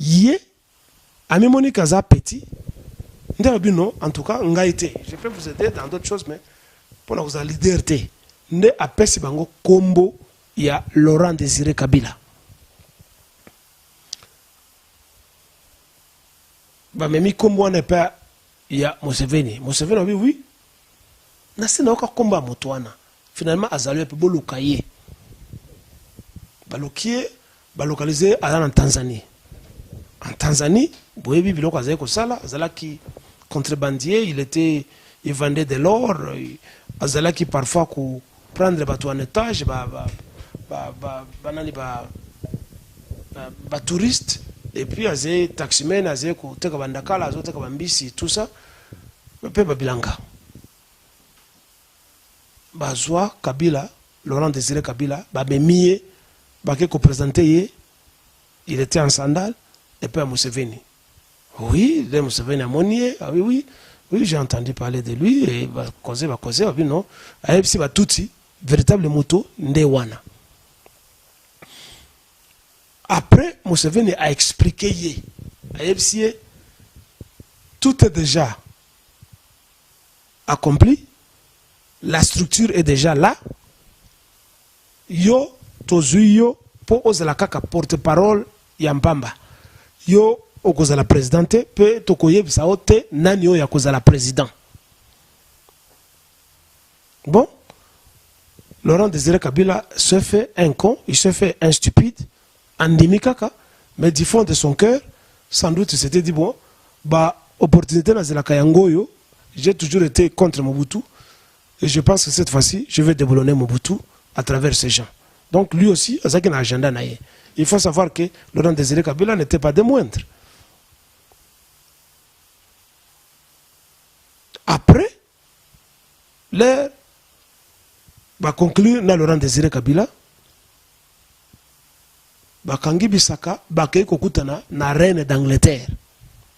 yé amemoni kaza petit non en tout cas ngaité je peux vous aider dans d'autres choses mais pour vous leader té nde apesi bango kombo ya Laurent Désiré Kabila ba memi kombo ne pas ya Museveni oui na sina oka komba motwana finalement azalue pe boluka ye balokie balokaliser en Tanzanie. En Tanzanie, boyebi biloko azali kosala, azalaki contrebandier, il vendait de l'or, azalaki parfois ko prendre bateau en étage, touristes, et puis azé taximen, azé ko teka bandakala, azé teka bambisi, tout ça, pe babilanga. Bazwa Kabila, Laurent Désiré Kabila, babemiye, bake ko présenter, il était en sandales. Et puis à Museveni. Oui, le Museveni a monié. Ah oui, j'ai entendu parler de lui. Et va causer, oui, non. Aïpsi va tout véritable moto, Ndewana. Après, Museveni a expliqué, Aïpsi, tout est déjà accompli. La structure est déjà là. Yo, tozuyo, pour oser la kaka porte-parole, Yampamba. Yo okoza la présidente pe tokoye bisaote nani yo yakoza la président. Bon, Laurent Désiré Kabila se fait un con, il se fait un stupide, andimikaka, mais du fond de son cœur, sans doute il s'était dit bon, bah opportunité na zela kayangoyo, j'ai toujours été contre Mobutu et je pense que cette fois-ci, je vais déboulonner Mobutu à travers ces gens. Donc lui aussi, ça qui a un agenda naïe. Il faut savoir que Laurent Désiré Kabila n'était pas des moindres. Après, l'air va conclure dans Laurent Désiré Kabila. Bakangi Bisaka, Bakei Kokutana, na reine d'Angleterre.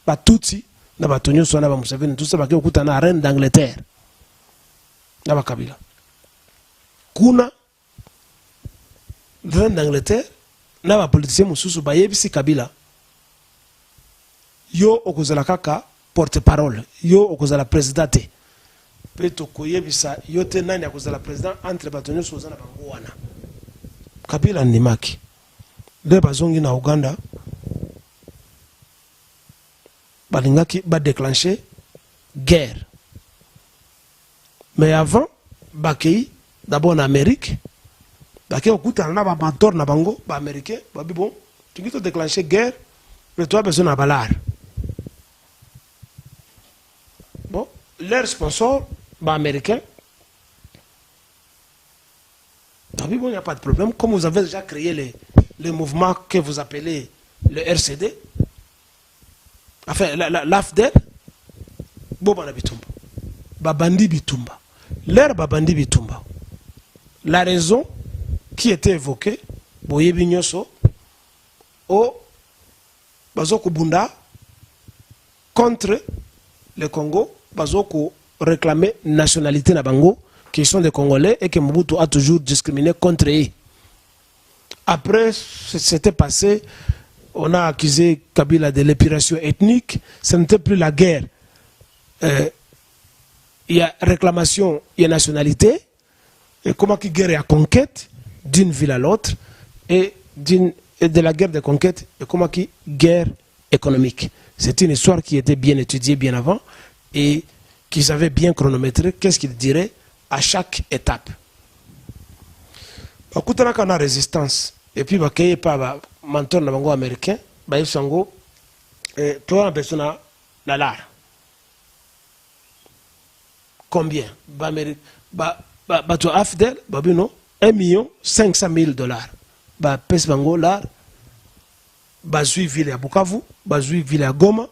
Batutsi, na Batonyo Sona Museveni, tout ça, Bakei Kokutana, reine d'Angleterre. Na Kabila. Kuna, reine d'Angleterre, na ba politicien mususu ba yebisi Kabila yo okozala kaka porte-parole yo okozala présidente pe to koyebisa yo te nani akozala président entre batonyo sozana bango wana Kabila ndimaki de bazongi na Uganda balingaki ba déclencher guerre mais avant bakei d'abord en Amérique. Baké okutana na ba mentor na bango ba américain ba bon tu qui te déclencher guerre mais toi besoin na balar bon leur sponsor ba américain bon il n'y a pas de problème comme vous avez déjà créé les mouvements que vous appelez le RCD enfin l'AFDEL bon bana bitumba ba bandi bitumba leur ba bandi bitumba la raison qui était évoqué, Boyebi Nyoso, au Bazoko Bunda, contre le Congo, Bazoko réclamait nationalité na Bango, qui sont des Congolais et que Mobutu a toujours discriminé contre eux. Après, c'était passé, on a accusé Kabila de l'épuration ethnique, ce n'était plus la guerre. Il y a réclamation, il y a nationalité, et comment qui guerre et à conquête d'une ville à l'autre et de la guerre de conquête et comment qui guerre économique. C'est une histoire qui était bien étudiée bien avant et qui savait bien chronométrer qu'est-ce qu'il dirait à chaque étape. Bakutana kana résistance et puis bakeye pa mentor na bango américain ba yisango toi persona na lar. Combien ba to afdel babino 1 500 000 $. Ba pes bango là, bazui ville à Bukavu, bazui ville à Goma,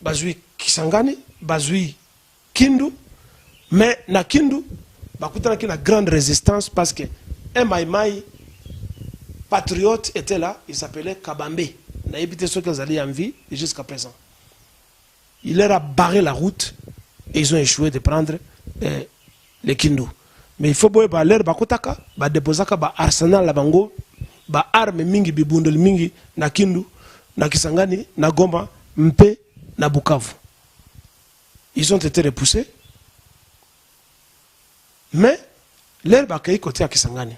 bazui Kisangani, bazui Kindu, mais na Kindu, bakutana ki na grande résistance parce que un maïmaï patriote était là, il s'appelait Kabambe. Na évité ceux qui allaient en vie jusqu'à présent. Il leur a barré la route et ils ont échoué de prendre les Kindu. Mais il faut que l'air bakotaka, ba déposaka ba arsenal la bango ba arme mingi bibundeli mingi na Kindu na Kisangani na Goma mpe na Bukavu. Ils ont été repoussés. Mais l'air bakay côté à Kisangani.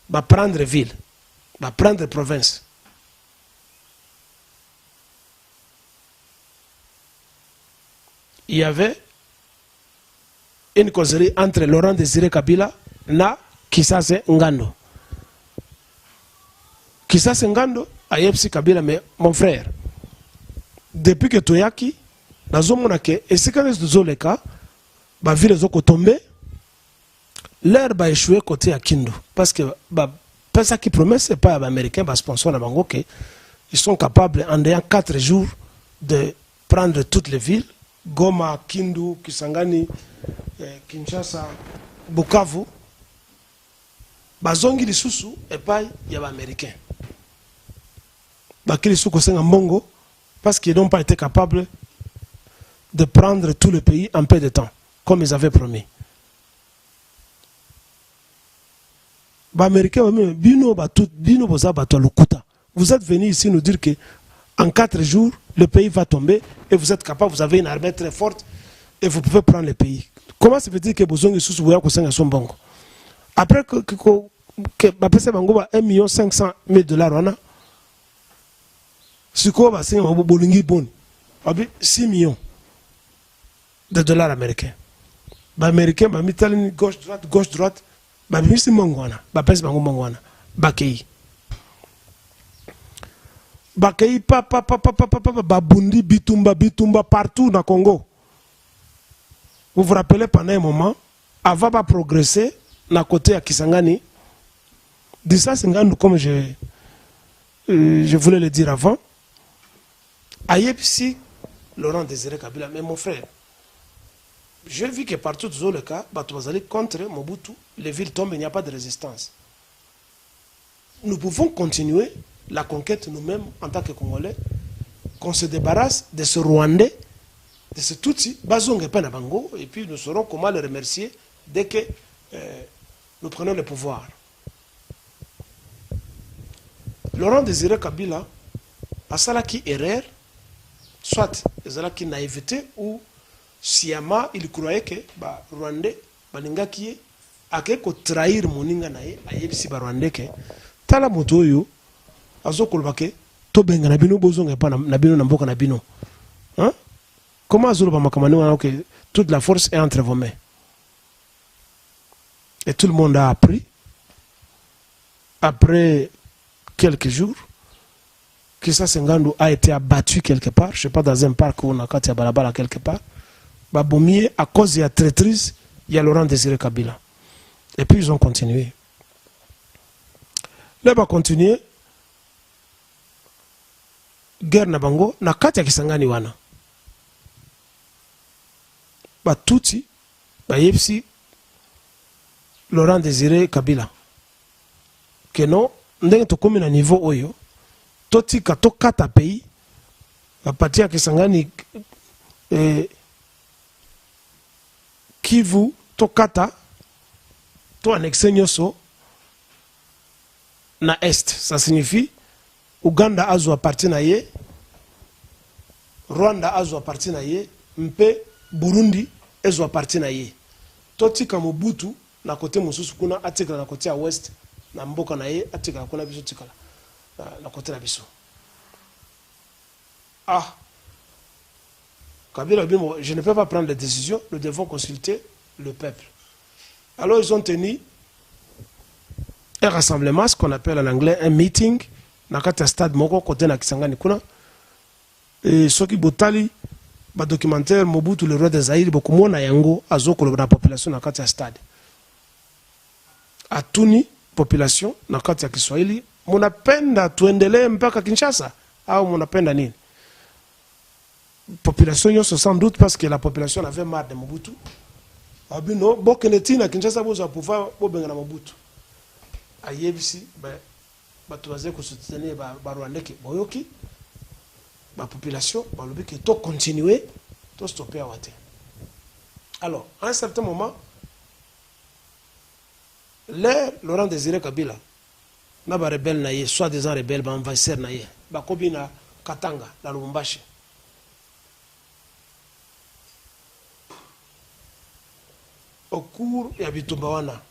Va prendre ville, va prendre province. Il y avait une causerie entre Laurent Désiré Kabila na Kisase Ngando. Kisase Ngando a yepsi Kabila, mais mon frère, depuis que Toyaki, na zomona ke esikane zoleka, ba ville zoko tomber, l'air va échouer côté à Kindu. Parce que ça qui promet, c'est pas les Américains, les sponsors na bango, ils sont capables en ayant 4 jours de prendre toutes les villes. Goma, Kindu, Kisangani, Kinshasa, Bukavu, bazongi lisusu et pas y a américains. Bakili suko senga mbongo parce qu'ils n'ont pas été capables de prendre tout le pays en peu de temps, comme ils avaient promis. Ba américains bino boza bato lukuta. Vous êtes venus ici nous dire que en 4 jours le pays va tomber et vous êtes capable, vous avez une armée très forte et vous pouvez prendre le pays. Comment ça veut dire que Bozongi sous Bouya Kosenga son bongo? Après que Bapese Bango $1 500 000, si quoi va c'est un bolingi bon, 6 millions de dollars américains. Les Américains, gauche droite, Bapese Mangwana, Bapese Bango Mangwana, Bakei. Bakei Babundi, Bitumba partout dans le Congo. Vous vous rappelez pendant un moment, avant de progresser, na côté à Kisangani, de ça, comme je voulais le dire avant, Ayepsi, Laurent Désiré Kabila, mais mon frère, j'ai vu que partout dans le cas, Batouazali contre Mobutu, les villes tombent, il n'y a pas de résistance. Nous pouvons continuer la conquête nous-mêmes en tant que Congolais, qu'on se débarrasse de ce Rwandais, de ce Tutsi, Bazong et Panabango, et puis nous saurons comment le remercier dès que nous prenons le pouvoir. Laurent Désiré Kabila a ça qui erreur, soit ça qui naïveté ou sciemment il croyait que Rwandais, Balingaki, a quelque trahir moninga nae, a yebisi Rwandais que tala motoyo, azo kolbake, to benga nabino bozong et pas nabino namboka nabino. Hein? Comment que toute la force est entre vos mains? Et tout le monde a appris, après quelques jours, que Sengando a été abattu quelque part, je ne sais pas, dans un parc ou on a Katia Balabala quelque part, Babomier, à cause de la traîtrise, il y a Laurent Désiré Kabila. Et puis ils ont continué. Là, ils ont continué. Guerre Nabango, na Katia Kisangani wana. Touti, Yepsi, Laurent Désiré Kabila. Que non, ndenge to comme na niveau oyo, toti kato kata pays, partir à Kisangani, Kivu, to kata, to annexe nyoso, na est. Ça signifie, Uganda azo appartient na ye, Rwanda azo appartient na ye, mpe Burundi ezo appartient na ye. Toti ka Mobutu na côté mosusu kuna atika na côté à ouest na mboka na ye atika kuna biso tikala na côté na biso. Ah. Kabila bimo, je ne peux pas prendre de décision, nous devons consulter le peuple. Alors ils ont tenu un rassemblement, ce qu'on appelle en anglais un meeting, na kati stade moko côté na Kisangani kuna. Et ceux qui botali ba documentaire Mobutu le roi des Zaïre beaucoup moins na yango azoko la population na kati stade. Atuni population na kati ya Kiswahili munapenda tuendelee mpaka Kinshasa au munapenda nini? Population yo sans doute parce que la population avait marre de Mobutu. Abino bokeneti na Kinshasa boza pouvoir bobenga na Mobutu. Ayebisi ba tuaze ko soutenir ba Rwandais ki boyoki. La population, le que tout continuer, tout stopper à Wate. Alors, à un certain moment, les Laurent Désiré Kabila na ba rebelle na ye soit des rebelles ba envahisseur na ye ba kobi na Katanga na Lubumbashi. Au cours ya bitumba wana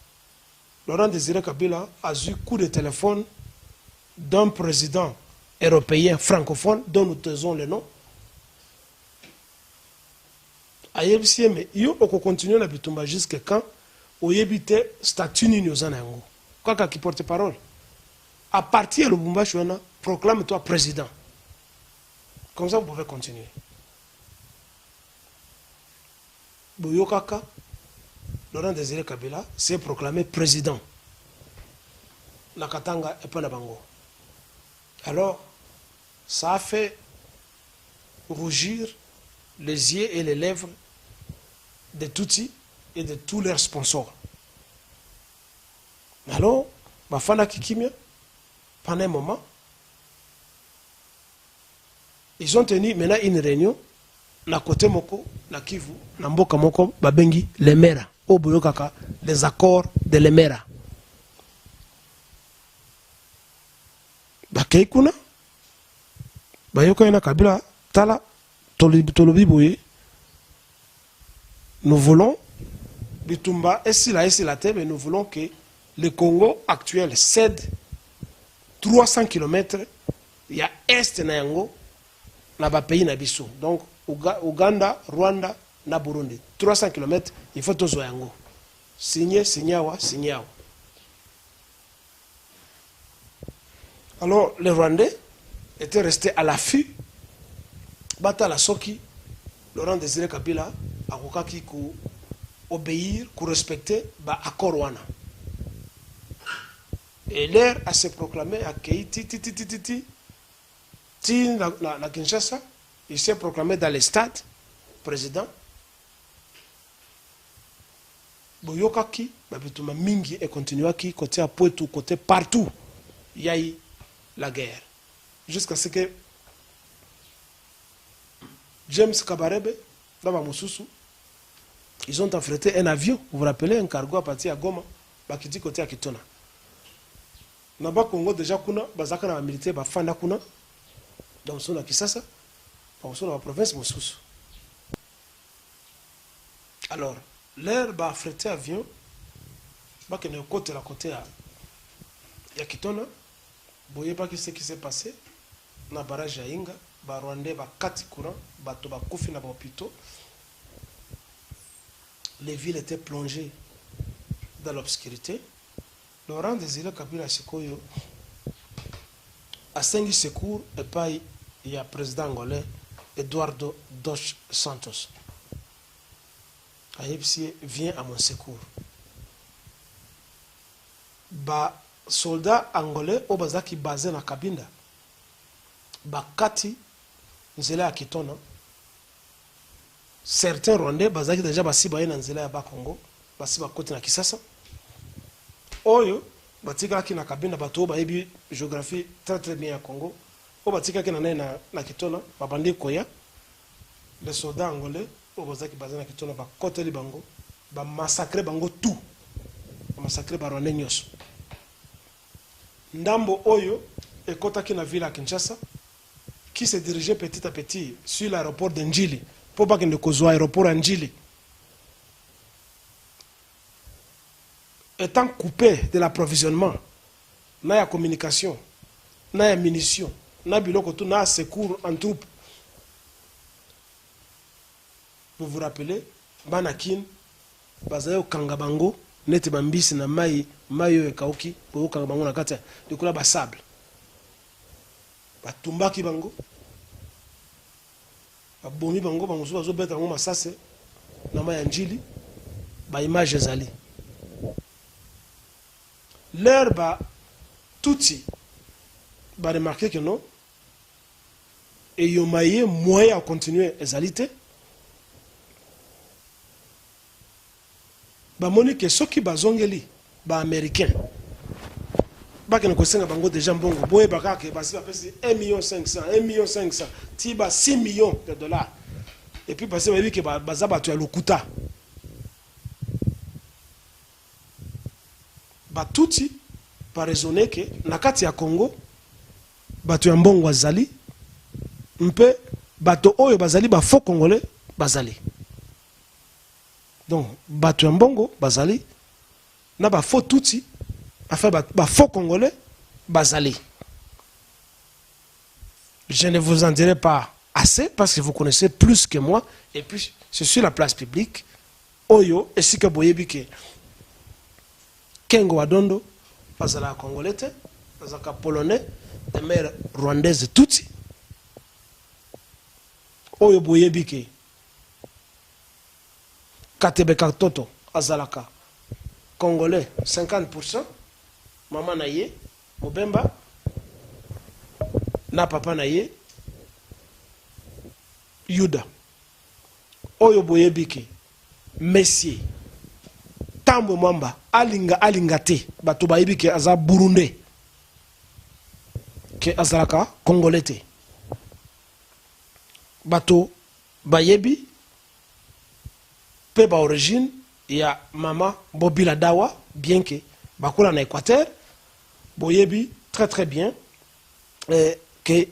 Laurent Désiré Kabila a eu coup de téléphone d'un président européen francophone dont nous taisons le nom. Ayebisi mais yo oko continuer na bitumba jusqu'à quand oyebite statut nini ozana yango kaka qui porte parole à partir de Lubumbashi wana proclame-toi président. Comme ça vous pouvez continuer. Boyo kaka Laurent Désiré Kabila s'est proclamé président. Nakatanga et Panabango. Alors, ça a fait rougir les yeux et les lèvres de Tutsi et de tous leurs sponsors. Alors, Bafana Kikimia, pendant un moment, ils ont tenu maintenant une réunion, na côté moko, na Kivu, na mboka moko, babengi Lemera. Les accords de l'Emera. Bakeikuna Bayoko yana Kabila Tala Tolobi Boye. Nous voulons Bitumba et la terre, mais nous voulons que le Congo actuel cède 300 km. Il y a Est Nayango, na ba pays na biso. Donc Ouganda, Rwanda, na Burundi. 300 km, il faut tous yango. Signer, signawa. Alors, les Rwandais étaient restés à l'affût. Bata la Soki, Laurent Désiré Kabila, a kokaki ko obéir, ko respecter, ba accord wana. Et l'air à se proclamer à Keiti, la Kinshasa, il s'est proclamé dans les stades, président. Boyokaki, babituma mingi et continuaki côté à Poitou, côté partout. Il y a eu la guerre. Jusqu'à ce que James Kabarebe, dans Mamoussoussou, ils ont affrété un avion, vous vous rappelez, un cargo à partir à Goma, Bakiti côté à Kitona. Naba Congo déjà kuna, bazaka na militaire, bafanda kuna, dans son Kisasa, dans son province Moussoussou. Alors, l'air va affréter avion, bah que ne côté la côté à Yakitona, voyez pas ce qui s'est passé, na barrage à Inga, ba Rwandais ba kati courant, ba toba kofi na ba hôpitaux. Les villes étaient plongées dans l'obscurité. Laurent Désiré Kabila Sikoyo a 5 secours et pas il y a président angolais Eduardo dos Santos. Ayepsi vient à mon secours. Ba soldat angolais au bazaki basé na Kabinda. Ba kati nzela ya Kitona. Certains Rwandais bazaki déjà basi baye na nzela ya ba Congo, basi ba côté na Kisasa. Oyo batika ki na Kabinda bato ba yebi géographie très bien à Congo. O batika ki na Kitona, ba bandi koya. Les soldats angolais au bazaki basé na Kitona ba côté li bango, ba massacrer bango tout. Ba massacrer ba Rwandais nyos. Ndambo Oyo et Kotaki na ville à Kinshasa qui se dirigeait petit à petit sur l'aéroport d'Njili pour pas qu'il ne cause l'aéroport Njili. Étant coupé de l'approvisionnement, n'a y a communication, n'a y a munitions, n'a biloko tout, n'a secours en troupes. Vous vous rappelez, Banakin, Bazayo Kangabango, neti bambisi na mayo ekauki po kanga bango na kati likula ba sable batumbaki bango babomi bango bango zo beta ngo masase na maya Njili ba image ezali l'herbe touti ba remarquer que non et yomaye moyen à continuer ezalité ba monique soki bazongeli ba américain ba ke kosenga bango déjà mbongo boye baka ke basi ba pesi 1,5 million tiba 6 millions de dollars et puis basi ba ke baza bato ya lokuta batuti par raisonner que na kati ya Congo bato ya mbongo azali mpe bato oyo bazali ba faux congolais bazali. Donc bato ya mbongo bazali na ba faux tuti enfin ba faux congolais bazali. Je ne vous en dirai pas assez parce que vous connaissez plus que moi et puis c'est sur la place publique oyo esika boyebi ke Kengo Wadondo bazala congolais te bazaka polonais de mère rwandaise tuti oyo boyebi ke Katebe Katoto azalaka congolais 50%, maman na ye Mobemba na papa na ye Yuda oyo boyebi ke Messier Tambo Mwamba alinga te bato bayebi ke aza burundais ke azalaka congolais te bato bayebi pe ba origine ya mama Bobila Dawa bien que bakola na Équateur boyebi très bien que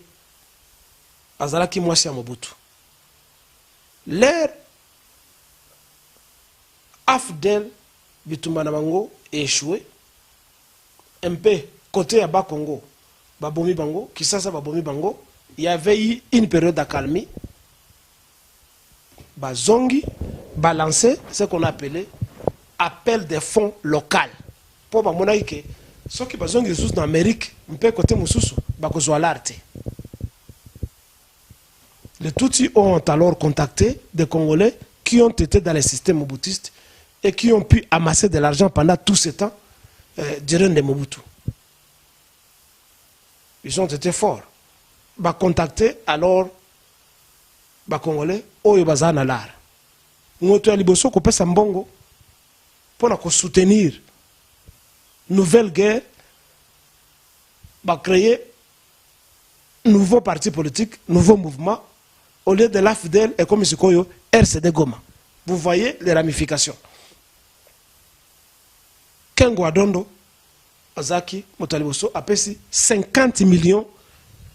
azalaki mwasi ya Mobutu. L'air Afdel Bitumba na bango échoué un peu côté à Bas-Congo babomi bango Kisasa babomi bango. Il y avait eu une période d'accalmie bazongi balancer ce qu'on appelait appel des fonds local pour bamona que ceux qui bazongi ressources dans l'Amérique un peu côté mususu bakozwa l'arte. Les Tutsis ont alors contacté des Congolais qui ont été dans le système mobutiste et qui ont pu amasser de l'argent pendant tout ce temps durant les Mobutu. Ils ont été forts. Bah contacter alors bah Congolais oyo bazana lar. Ngoto ya liboso ko pesa mbongo pour ko soutenir nouvelle guerre bah créer nouveau parti politique, nouveau mouvement au lieu de l'AFDEL et comme Sikoyo RCD Goma. Vous voyez les ramifications. Kengo Wadondo Azaki Motaliboso a payé 50 millions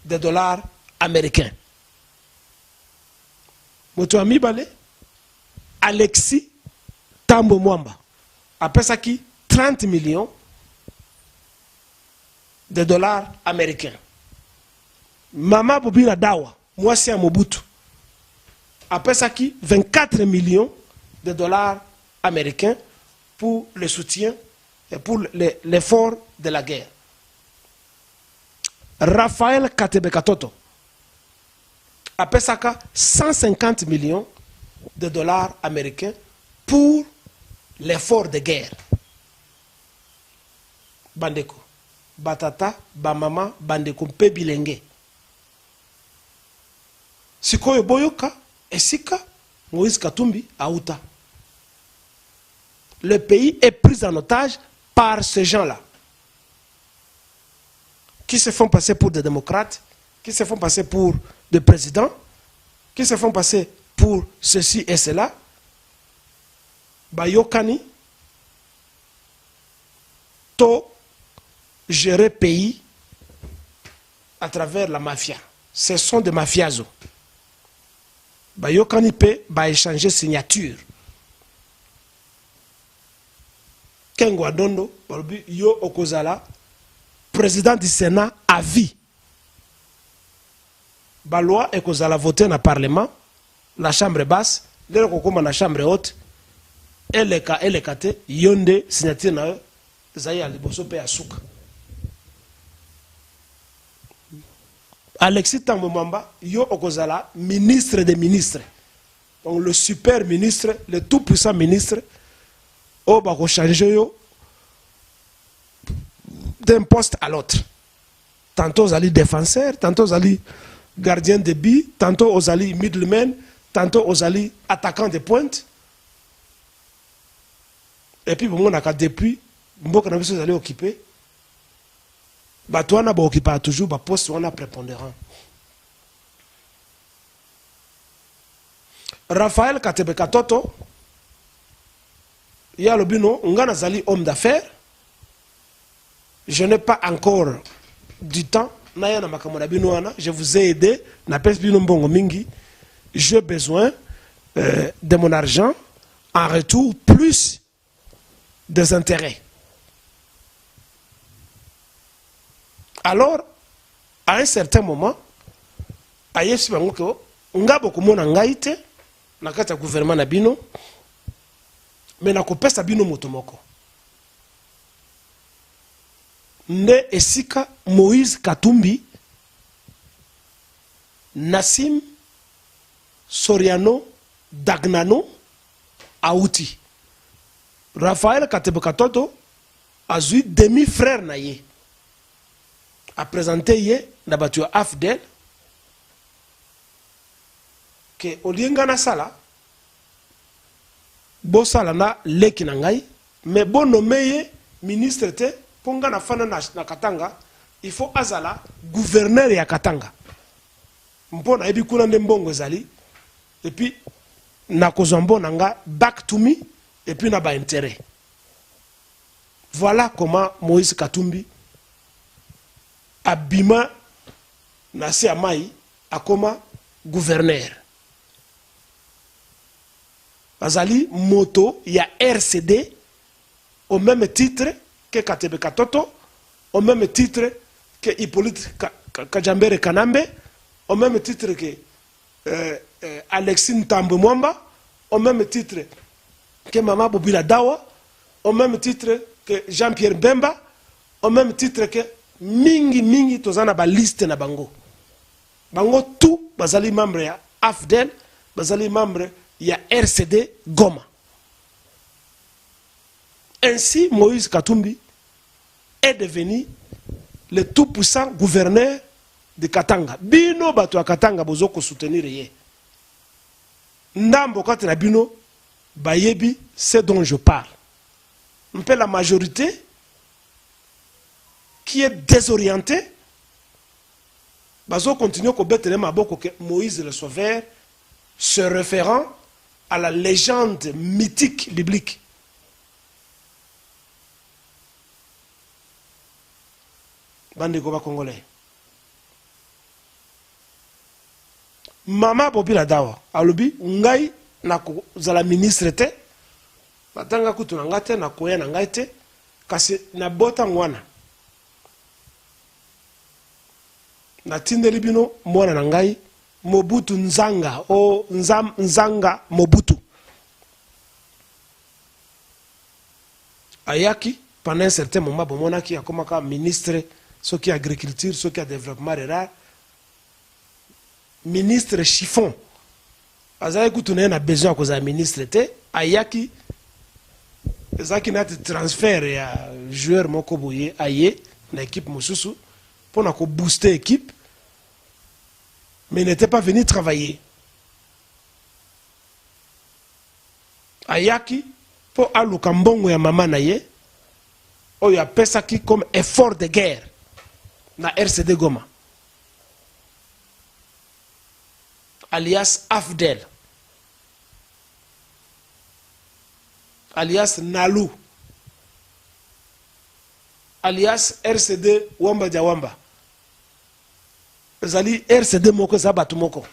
de dollars américains. Moto Amibale Alexis Tambo Mwamba a payé 30 millions de dollars américains. Mama Bobila Dawa, mwasi ya Mobutu, a payé 24 millions de dollars américains pour le soutien et pour l'effort de la guerre. Raphaël Katebe Katoto a payé 150 millions de dollars américains pour l'effort de guerre. Bandeko, Batata, Bamama, Bandeko, Pebilenge. Sikoyo Boyoka, Esika, Moïse Katumbi, Aouta. Le pays est pris en otage par ces gens-là, qui se font passer pour des démocrates, qui se font passer pour des présidents, qui se font passer pour ceci et cela. Bayokani, to gérer pays à travers la mafia. Ce sont des mafiazos. Bayokani peut échanger signature. Kengo Wadondo, yo okozala, président du Sénat à vie. La loi est votée dans le Parlement, la chambre basse, la chambre haute, et les cas, yonde signature na zaya liboso pe asuka. Alexis Tambo Mwamba, yo okozala, ministre des ministres. Donc le super ministre, le tout puissant ministre, oh bah changer d'un poste à l'autre. Tantôt aux alliés défenseurs, tantôt aux alliés gardiens de but, tantôt aux alliés middlemen, tantôt aux alliés attaquants de pointe. Et puis bon, on a depuis, beaucoup de allés occuper. Bah toi on a occupé toujours bah poste on a prépondérant. Raphaël Katebe Katoto, il y a le bino, on a zali homme d'affaires. je n'ai pas encore du temps. Je vous ai aidé. J'ai besoin de mon argent en retour plus des intérêts. Alors, à un certain moment, Ayesu Bangoko, Ngabo Kumona Ngaite, Nakata gouvernement Nabino, mais Nakopesa Bino Motomoko. Nde Esika Moïse Katumbi, Nassim Soriano Dagnano Aouti. Raphaël Katebekatoto a eu demi-frère Naye. A présenté hier na batu Afdel que Olienga na sala bo sala na leki na ngai mais bon nommé ministre te ponga na fana na Katanga il faut azala gouverneur ya Katanga mpona ebi kuna nde mbongo ezali et puis na kozombo nanga back to me et puis na ba intérêt. Voilà comment Moïse Katumbi abima na se amai akoma gouverneur. Azali moto ya RCD au même titre que Katebe Katoto, au même titre que Hippolyte Kajambere Kanambe, au même titre que Alexine Tambo Mwamba, au même titre que Mama Bobila Dawa, au même titre que Jean-Pierre Bemba, au même titre que mingi tozana ba liste na bango. Bango tout bazali membre ya AFDEL, bazali membre ya RCD Goma. Ainsi Moïse Katumbi est devenu le tout puissant gouverneur de Katanga. Bino bato ya Katanga bozoko soutenir ye. Ndambo kati na bino bayebi ce dont je parle. Un peu la majorité qui est désorienté, bazo continue à combattre les maboko que Moïse le Sauveur, se référant à la légende mythique biblique. Bande Goba Congolais. Mama Bobila Dawa, alobi ngai na ko zala ministre te, batanga kutu na ngate na koya na ngai te, kasi na bota ngwana. Na tindeli bino mwana na ngai Mobutu Nzanga o Nzanga Mobutu ayaki pendant un certain moment bomonaki akomaka ministre soki agriculture soki a développement rural ministre chiffon azali kutu na besoin kozala ministre te ayaki ezaki na transfert ya joueur moko boye aye na équipe mosusu pour na ko booster équipe, mais il n'était pas venu travailler. Ayaki pour aluka mbongo ya mama na ye oyo apesaki comme effort de guerre na RCD Goma alias Afdel alias Nalu alias RCD Wamba Jawamba. Zali RCD moko za batu moko.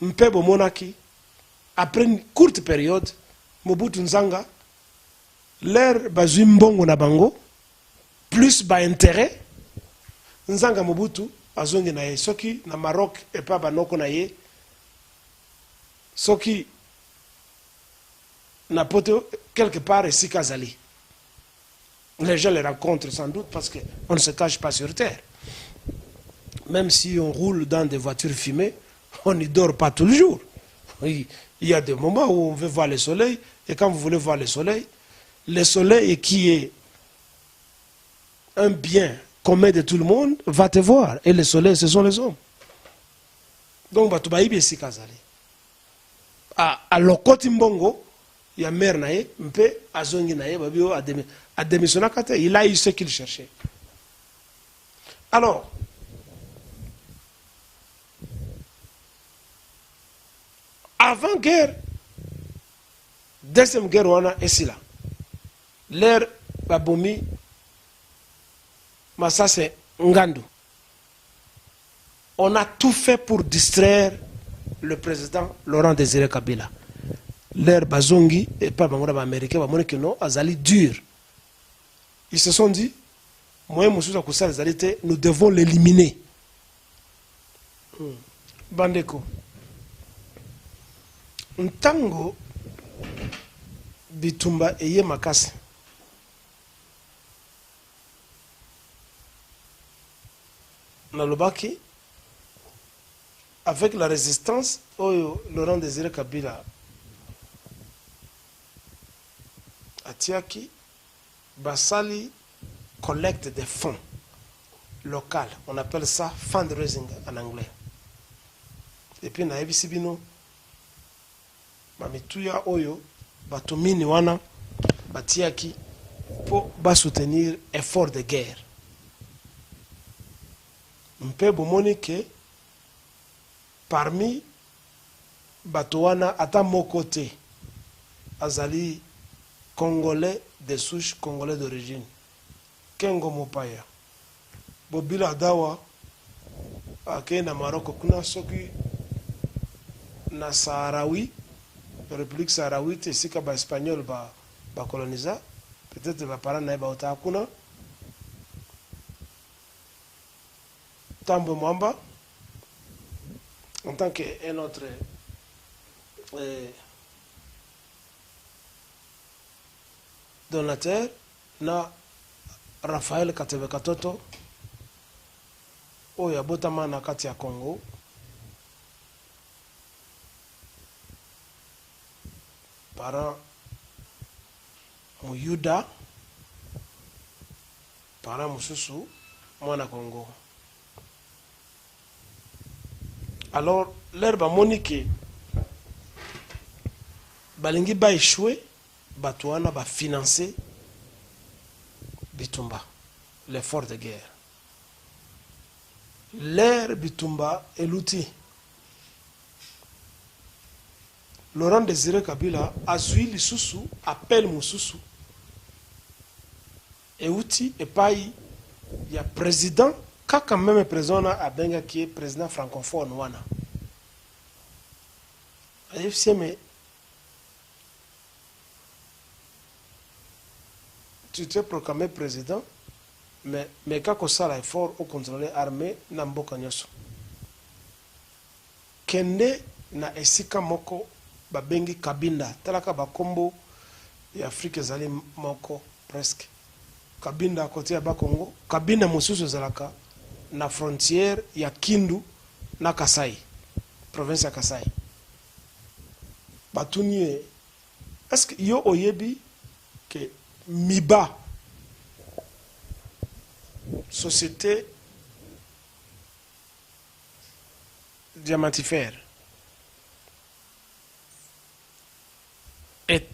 Mpebo monaki, après une courte période, Mobutu Nzanga, l'air bazui mbongo na bango, plus ba intérêt, Nzanga Mobutu, azongi na ye, soki na Maroc et pas banoko na ye, soki na poto quelque part et si kazali. Les gens les rencontrent sans doute parce qu'on ne se cache pas sur terre. Même si on roule dans des voitures fumées, on n'y dort pas tous les jours. Il y a des moments où on veut voir le soleil, et quand vous voulez voir le soleil qui est un bien commun de tout le monde, va te voir. Et le soleil, ce sont les hommes. Donc, Batubaïbi est si kazali. À Lokoti Mbongo, il y a mère nae, mpe azongi nae, babio a démissionné, il a eu ce qu'il cherchait. Alors, avant-guerre, deuxième guerre, on a ici là. L'air babomi Mais ça c'est Ngandu. On a tout fait pour distraire le président Laurent Désiré Kabila. L'air Bazongi et pas les Américains, que non, Azali dur. Ils se sont dit, moi, nous devons l'éliminer. Bandeko. Ntango Bitumba eye makasi. Nalobaki, avec la résistance, Laurent Désiré Kabila Atiaki, Basali collecte des fonds locaux. On appelle ça fundraising en anglais. Et puis, na ebisibino, mamituya oyo, batumini wana, batiaki, pour soutenir effort de guerre. Mpe bomoni que parmi Batouana ata mokote azali congolais de souche congolais d'origine Kengo Mopaya Bobila Dawa ake na Maroc kuna soki na Sahraoui République Sahraoui sika ba espagnol ba colonisa peut-être ba parana na ba ota kuna Tambo Mwamba en tant qu'un autre donateur, na Raphaël Katebe Katoto, Oya Botama na kati ya Congo, parent Muyuda, parent Mususu, mwana Congo. Alors, l'herbe a moniqué, Balingi ba échoué, Batouana va financer Bitumba, l'effort de guerre. L'air Bitumba est l'outil. Laurent Désiré Kabila a suivi le Soussou, appelle Moussoussou. Et outil, et pas il y a président, quand même président à Benga qui est président francophone, wana. Mais tu t'es proclamé président, mais quand ça a effort au contrôler armé, Namboka Nyoso. Kende na esika moko babengi Kabinda, talaka bakombo et Afrique zali moko presque. Kabinda à côté ya Bakongo, Kabinda mosusu zalaka na frontière ya Kindu na Kasai, province ya Kasai. Batunie, est-ce que yo oyebi que Miba, société diamantifère, et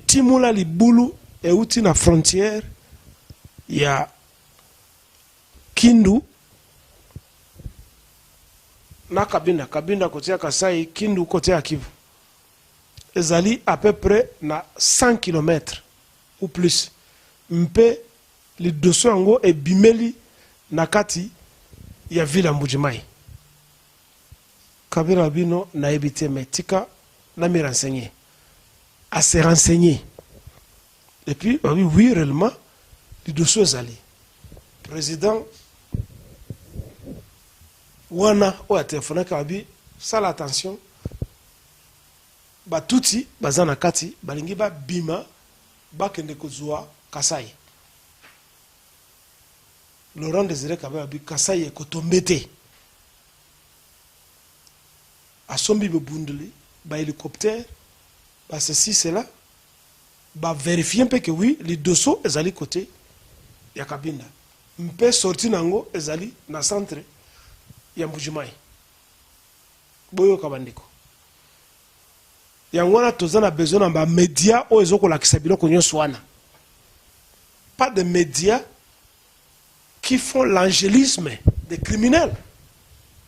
Timula Libulu et outi na frontière, il y a Kindu, na Kabinda, Kabinda côté à Kasai, Kindu côté à Kivu. Ezali à peu près na 100 km ou plus. Mpe li dosso yango e bimeli na kati ya ville Mbujimai. Kabila bino na ebite metika na mi renseigner. À se renseigner. Et puis oui réellement li dosso ezali. Président wana o a téléphoné kabi sala attention. Batuti bazana kati balingi ba bima bakende kozwa Kasai. Laurent Désiré Kabila bi Kasai ekotombete. Asombi bebundeli ba hélicoptère ba ceci cela ba vérifier un peu que oui les dosso ezali côté ya Kabinda. Mpe sorti nango ezali na centre ya Mbujimai. Boyo kabandiko. Yangwana tozana besoin de médias ou ezoko la kisabilo konyo swana. Pas de médias qui font l'angélisme des criminels.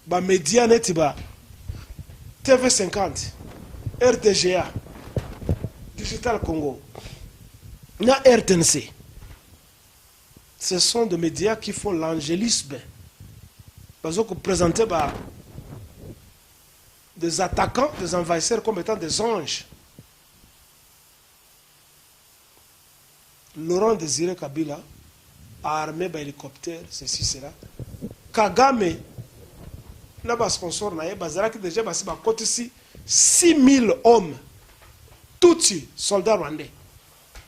Ba médias netiba TV50, RTGA, Digital Congo, na RTNC. ce sont des médias qui font l'angélisme. Parce que présenter des attaquants, des envahisseurs comme étant des anges. Laurent Désiré Kabila a armé par hélicoptère, ceci, cela. Kagame, n'a pas sponsor, n'a qui déjà passé par côté ici, 6000 hommes, tous soldats rwandais.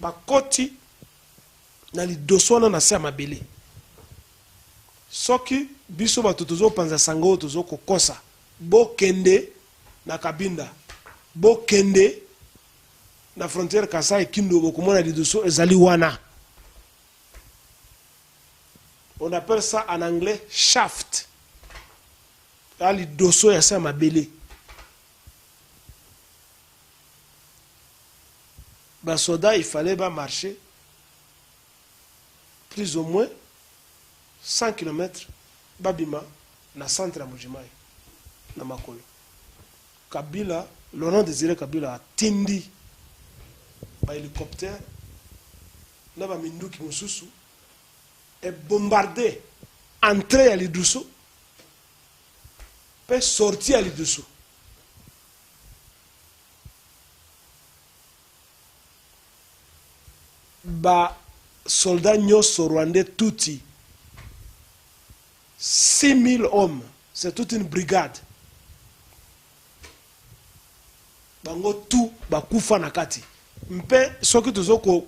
Par côté, na li dosona na se mabele. Soki, biso ba tutuzo panza sango tuzo kokosa. Bo kende na Kabinda. Bo kende na frontière Kasai Kindo bokomona li dosso ezali wana. On appelle ça en anglais shaft. Ali dosso ya se mabele. Ba soda il fallait marcher plus ou moins 100 km babima na centre ya Mujimai na makolo. Kabila, Laurent Désiré Kabila a tindi ba hélicoptère na ba minduki mususu et bombardé entrée à Liduso puis sorti à Liduso. Ba soldats nyoso rwandais touti 6000 hommes, c'est toute une brigade. Bango tout bakufa nakati. Mpe soki tuzo ko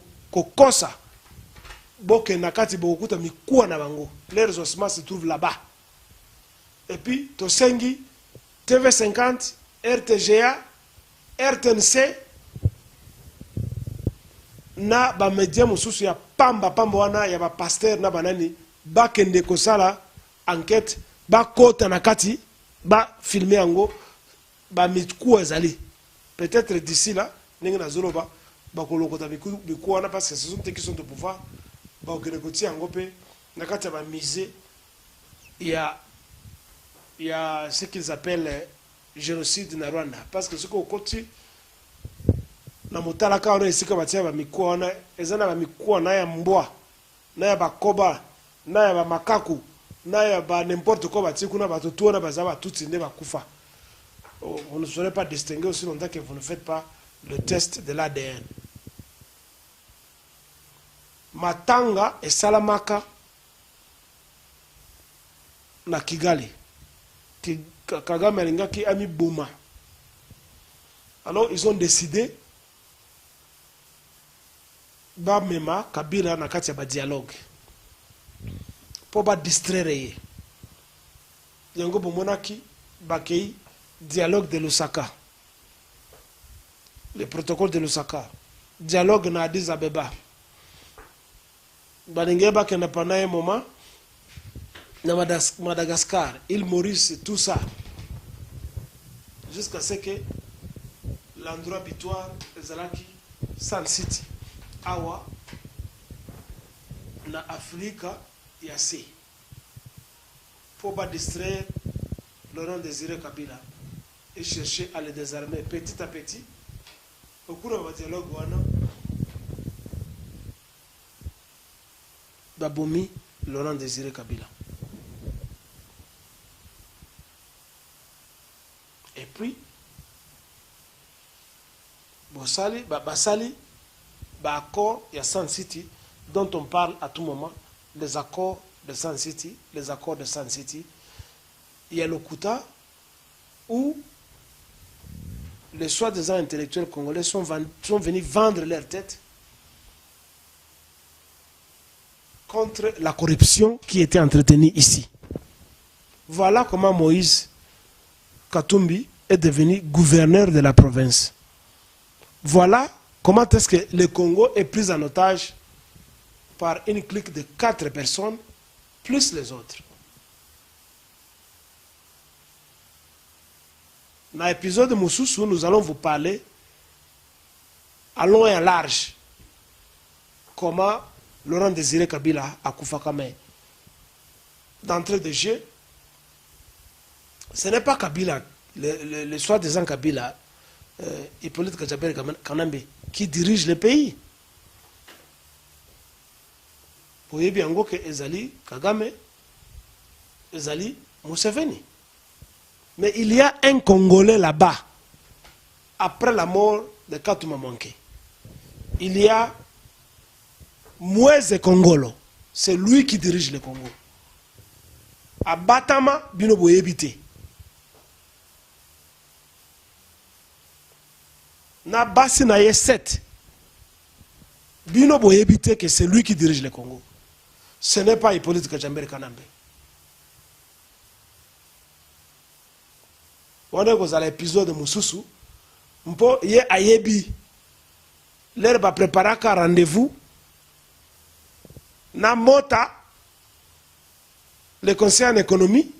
kosa boke nakati bokuta mikuwa na bango. Les ossements se trouvent là-bas. Et puis tosengi TV50, RTGA, RTNC na ba media mususu ya pamba wana ya ba pasteur na banani ba kende kosala enquête ba kota na kati ba filmer yango ba mikuwa ezali. Peut-être d'ici là ningi na zoloba ba kolokota mikuwa wana parce que ce sont ceux qui sont au pouvoir ba okene koti yango pe na kati ya ba musée il y a ce qu'ils appellent génocide na Rwanda parce que ce qu'on continue na motalaka wana esika batia ba mikuwa wana ezana ba mikuwa na ya mbwa na ya bakoba na ya ba makaku na ya ba n'importe quoi batia kuna batutu wana bazaba tuti nde bakufa. Vous ne saurez pas distinguer aussi longtemps que vous ne faites pas le test de l'ADN. Matanga et Salamaka na Kigali. Kagame alingaki ami Boma. Alors ils ont décidé ba mema Kabila na kati ya ba dialogue pour ba distraire ye. Yango bomonaki bakei dialogue de Lusaka. Le protocole de Lusaka. Dialogue na Addis Abeba. Balingue bakena pendant un moment na Madagascar, île Maurice, tout ça. Jusqu'à ce que l'endroit butoir ezalaki Sun City. Awa na Afrika ya C. Pour pas distraire Laurent Désiré Kabila et chercher à le désarmer petit à petit. Au cours de votre dialogue, Babomi Laurent Désiré Kabila. Et puis, Basali, accord, il y a Sun City, dont on parle à tout moment, les accords de Sun City, les accords de Sun City. Il y a le Kuta, où les soi-disant intellectuels congolais sont venus vendre leur tête contre la corruption qui était entretenue ici. Voilà comment Moïse Katumbi est devenu gouverneur de la province. Voilà comment est-ce que le Congo est pris en otage par une clique de 4 personnes, plus les autres. Dans l'épisode de Moussoussou, nous allons vous parler à long et à large comment Laurent Désiré Kabila a Koufakame. D'entrée de jeu, ce n'est pas Kabila, le soi-disant Kabila, Hippolyte Kadjabel Kanambe, qui dirige le pays. boyebi yango ke ezali Kagame, ezali Museveni. Mais il y a un Congolais là-bas, après la mort de Katuma Manke. Il y a Moïse Kongolo, c'est lui qui dirige le Congo. À Batama, bino boyebite. Na basi na ye 7. Bino boyebite que c'est lui qui dirige le Congo. Ce n'est pas Hippolyte Kajambere Kanambe. On est dans l'épisode de Moussousou. Mpo ye ayebi. L'herbe a préparé un rendez-vous. Na mota, le conseiller en économie,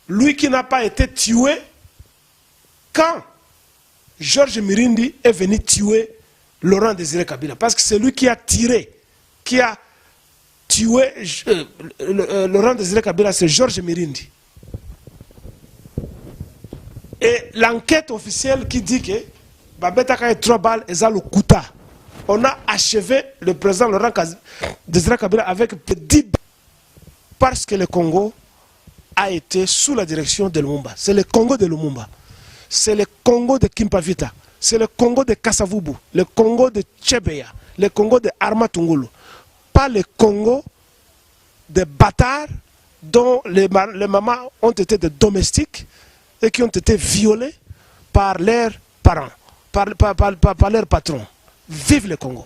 lui qui n'a pas été tué quand Georges Mirindi est venu tuer Laurent Désiré Kabila. Parce que c'est lui qui a tiré, qui a tué Laurent Désiré Kabila, c'est Georges Mirindi. Et l'enquête officielle qui dit que Babeta Kaye 3 balles et le Kouta. On a achevé le président Laurent Désiré Kabila avec 10 balles. Parce que le Congo a été sous la direction de Lumumba. C'est le Congo de Lumumba. C'est le Congo de Kimpavita. C'est le Congo de Kasavubu. Le Congo de Tchebeya. Le Congo de Arma Tungulu. Pas le Congo des bâtards dont les mamans ont été des domestiques et qui ont été violés par leurs parents, par leurs patrons. Vive le Congo!